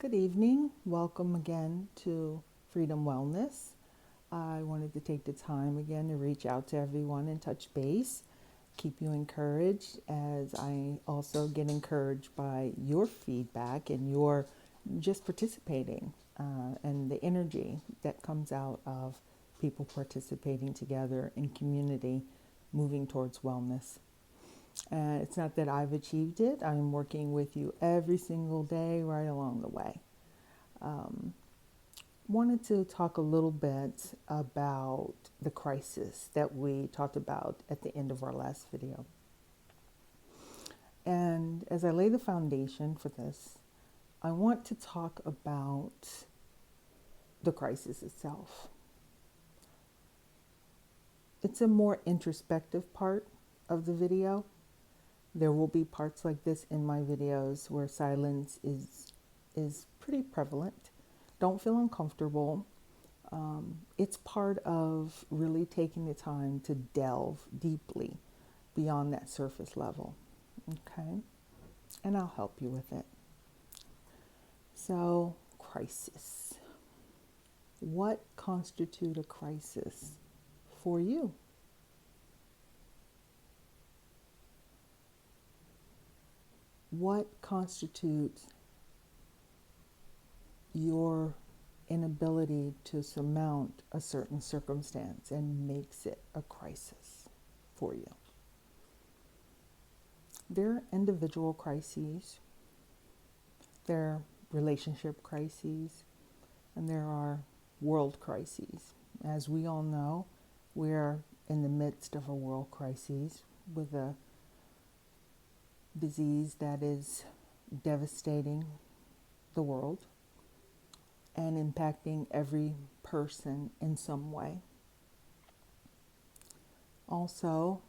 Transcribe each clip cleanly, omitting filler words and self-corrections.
Good evening. Welcome again to Freedom Wellness. I wanted to take the time again to reach out to everyone and touch base, keep you encouraged as I also get encouraged by your feedback and your just participating and the energy that comes out of people participating together in community moving towards wellness. And it's not that I've achieved it. I'm working with you every single day right along the way. Um, Wanted to talk a little bit about the crisis that we talked about at the end of our last video. And as I lay the foundation for this, I want to talk about the crisis itself. It's a more introspective part of the video. There will be parts like this in my videos where silence is pretty prevalent. Don't feel uncomfortable. It's part of really taking the time to delve deeply beyond that surface level. Okay? And I'll help you with it. So, crisis. What constitutes a crisis for you? What constitutes your inability to surmount a certain circumstance and makes it a crisis for you? There are individual crises, there are relationship crises, and there are world crises. As we all know, we're in the midst of a world crisis with a disease that is devastating the world and impacting every person in some way. Also,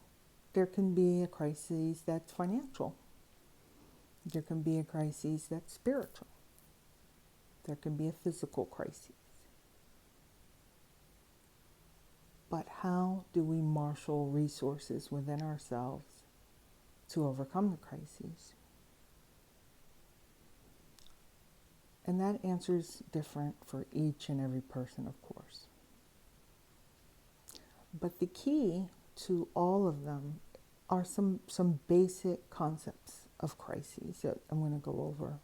there can be a crisis that's financial. There can be a crisis that's spiritual. There can be a physical crisis. But how do we marshal resources within ourselves to overcome the crises? And that answer is different for each and every person, of course. But the key to all of them are some basic concepts of crises that I'm going to go over.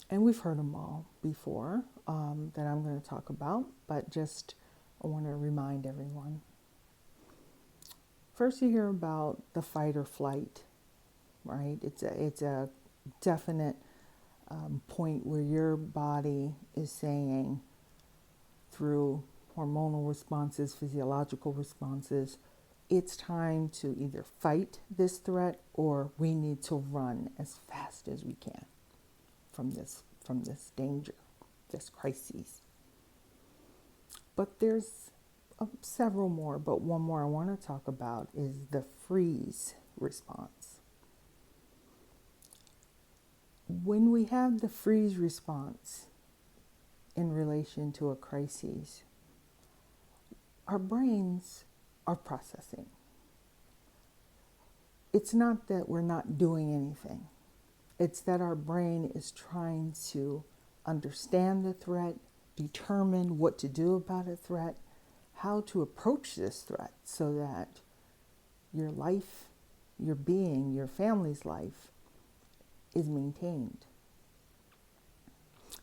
And we've heard them all before that I'm going to talk about, but just I want to remind everyone. First, you hear about the fight or flight, right? It's a definite point where your body is saying through hormonal responses, physiological responses, it's time to either fight this threat or we need to run as fast as we can from this danger, this crisis. But there's several more, but one more I want to talk about is the freeze response. When we have the freeze response in relation to a crisis, our brains are processing. It's not that we're not doing anything. It's that our brain is trying to understand the threat, determine what to do about a threat, how to approach this threat so that your life, your being, your family's life is maintained.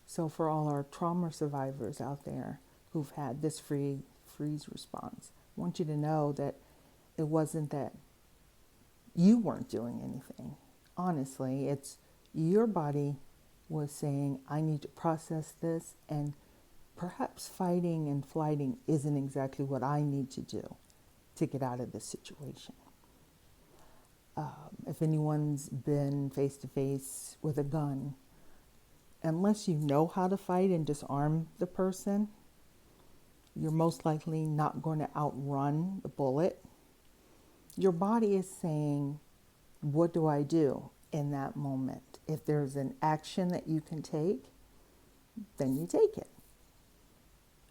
So for all our trauma survivors out there who've had this freeze response, I want you to know that it wasn't that you weren't doing anything. Honestly, it's your body was saying, I need to process this, and perhaps fighting and flighting isn't exactly what I need to do to get out of this situation. If anyone's been face to face with a gun, unless you know how to fight and disarm the person, you're most likely not going to outrun the bullet. Your body is saying, what do I do in that moment? If there's an action that you can take, then you take it.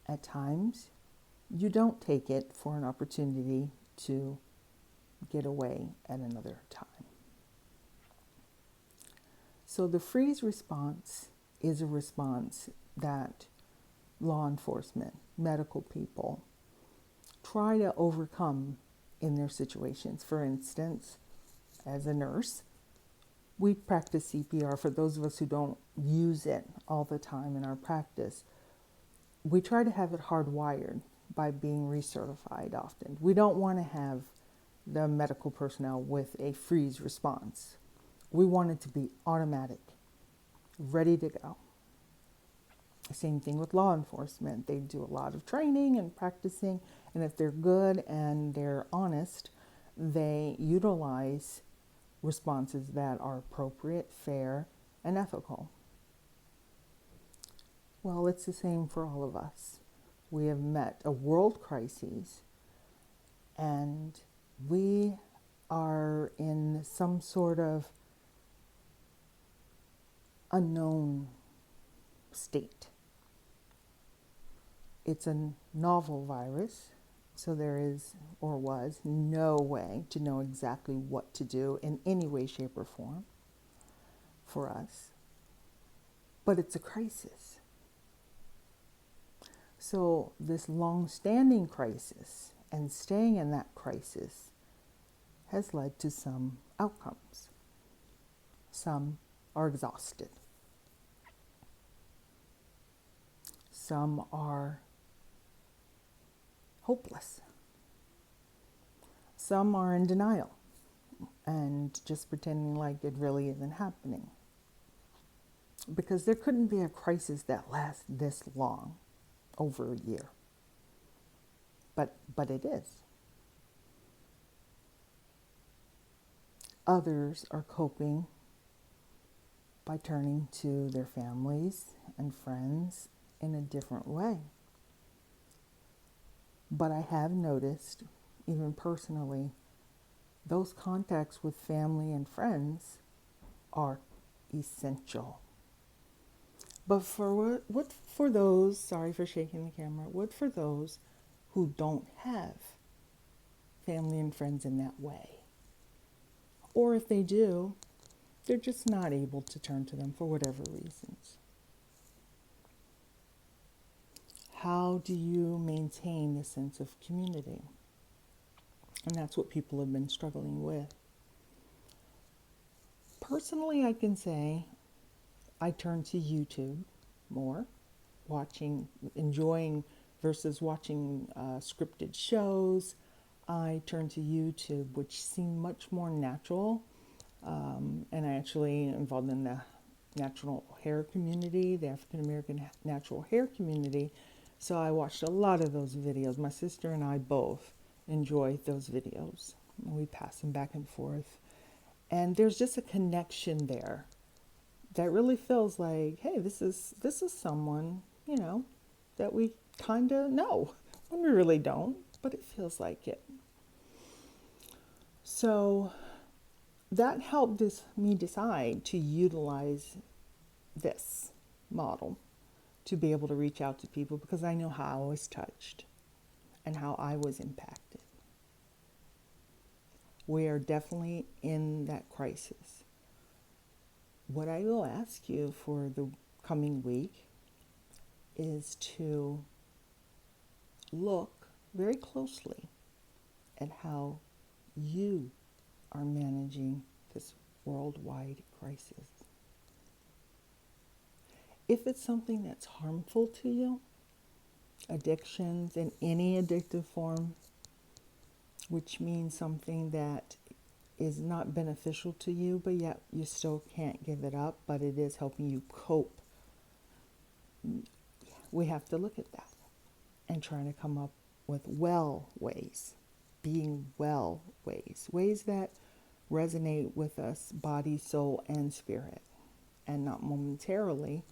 At times, you don't take it for an opportunity to get away at another time. So the freeze response is a response that law enforcement, medical people try to overcome in their situations. For instance, as a nurse, we practice CPR. For those of us who don't use it all the time in our practice, we try to have it hardwired by being recertified often. We don't want to have the medical personnel with a freeze response. We want it to be automatic, ready to go. Same thing with law enforcement. They do a lot of training and practicing, and if they're good and they're honest, they utilize responses that are appropriate, fair, and ethical. Well, it's the same for all of us. We have met a world crisis, and we are in some sort of unknown state. It's a novel virus, so there is, or was, no way to know exactly what to do in any way, shape, or form for us. But it's a crisis. So this long-standing crisis and staying in that crisis has led to some outcomes. Some are exhausted. Some are hopeless. Some are in denial and just pretending like it really isn't happening. Because there couldn't be a crisis that lasts this long, over a year. But it is. Others are coping by turning to their families and friends in a different way. But I have noticed, even personally, those contacts with family and friends are essential. But what for those, sorry for shaking the camera, what for those who don't have family and friends in that way? Or if they do, they're just not able to turn to them for whatever reasons. How do you maintain a sense of community? And that's what people have been struggling with. Personally, I can say I turn to YouTube more, enjoying versus watching scripted shows. I turn to YouTube, which seem much more natural. And I actually involved in the natural hair community, the African American natural hair community. So I watched a lot of those videos. My sister and I both enjoy those videos. We pass them back and forth. And there's just a connection there that really feels like, hey, this is someone, that we kind of know. When we really don't, but it feels like it. So that helped me decide to utilize this model to be able to reach out to people, because I know how I was touched and how I was impacted. We are definitely in that crisis. What I will ask you for the coming week is to look very closely at how you are managing this worldwide crisis. If it's something that's harmful to you, addictions in any addictive form, which means something that is not beneficial to you, but yet you still can't give it up, but it is helping you cope, we have to look at that and try to come up with well ways, being well ways that resonate with us, body, soul, and spirit, and not momentarily,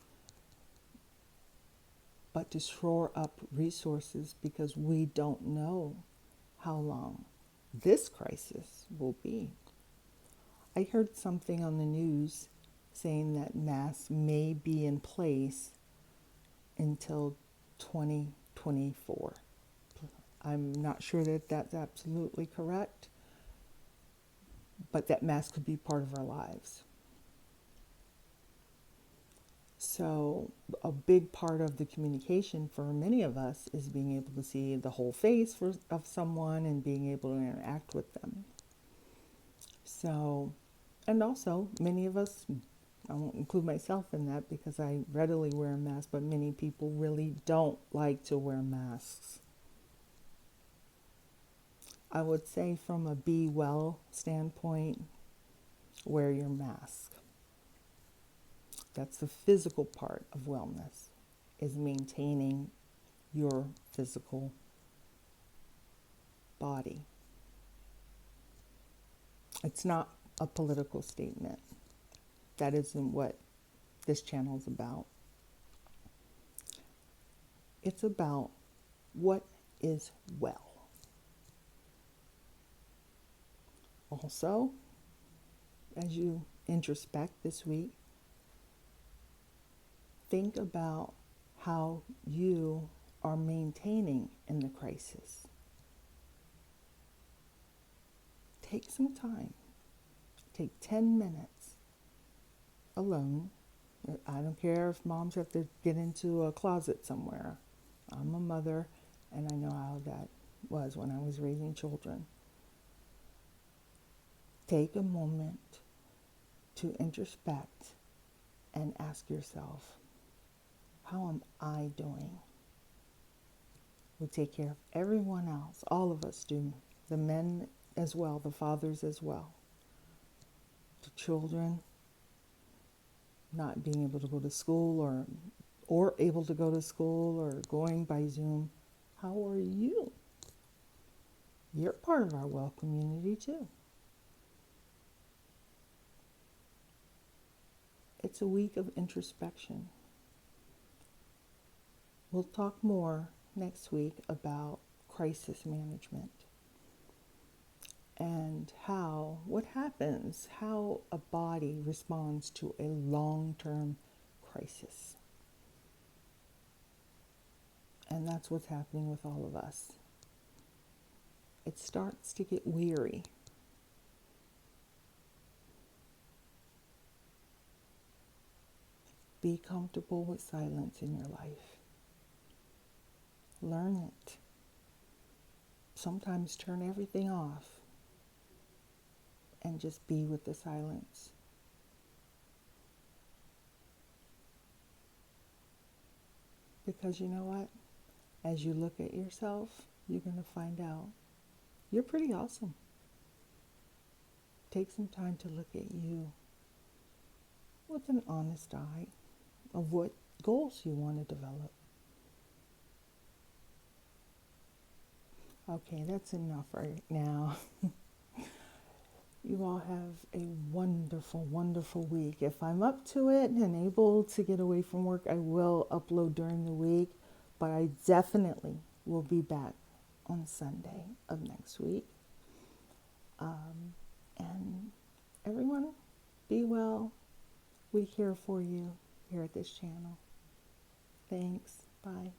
but to shore up resources, because we don't know how long this crisis will be. I heard something on the news saying that masks may be in place until 2024. I'm not sure that that's absolutely correct, but that mask could be part of our lives. So, a big part of the communication for many of us is being able to see the whole face of someone and being able to interact with them. So, and also, many of us, I won't include myself in that because I readily wear a mask, but many people really don't like to wear masks. I would say, from a be well standpoint, wear your mask. That's the physical part of wellness, is maintaining your physical body. It's not a political statement. That isn't what this channel is about. It's about what is well. Also, as you introspect this week, think about how you are maintaining in the crisis. Take some time. Take 10 minutes alone. I don't care if moms have to get into a closet somewhere. I'm a mother, and I know how that was when I was raising children. Take a moment to introspect and ask yourself, how am I doing? We take care of everyone else. All of us do. The men as well, the fathers as well. The children not being able to go to school or able to go to school or going by Zoom. How are you? You're part of our well community too. It's a week of introspection. We'll talk more next week about crisis management and what happens, how a body responds to a long-term crisis. And that's what's happening with all of us. It starts to get weary. Be comfortable with silence in your life. Learn it. Sometimes turn everything off and just be with the silence. Because you know what? As you look at yourself, you're going to find out you're pretty awesome. Take some time to look at you with an honest eye of what goals you want to develop. Okay, that's enough right now. You all have a wonderful, wonderful week. If I'm up to it and able to get away from work, I will upload during the week, but I definitely will be back on Sunday of next week. And everyone, be well. We care for you here at this channel. Thanks. Bye.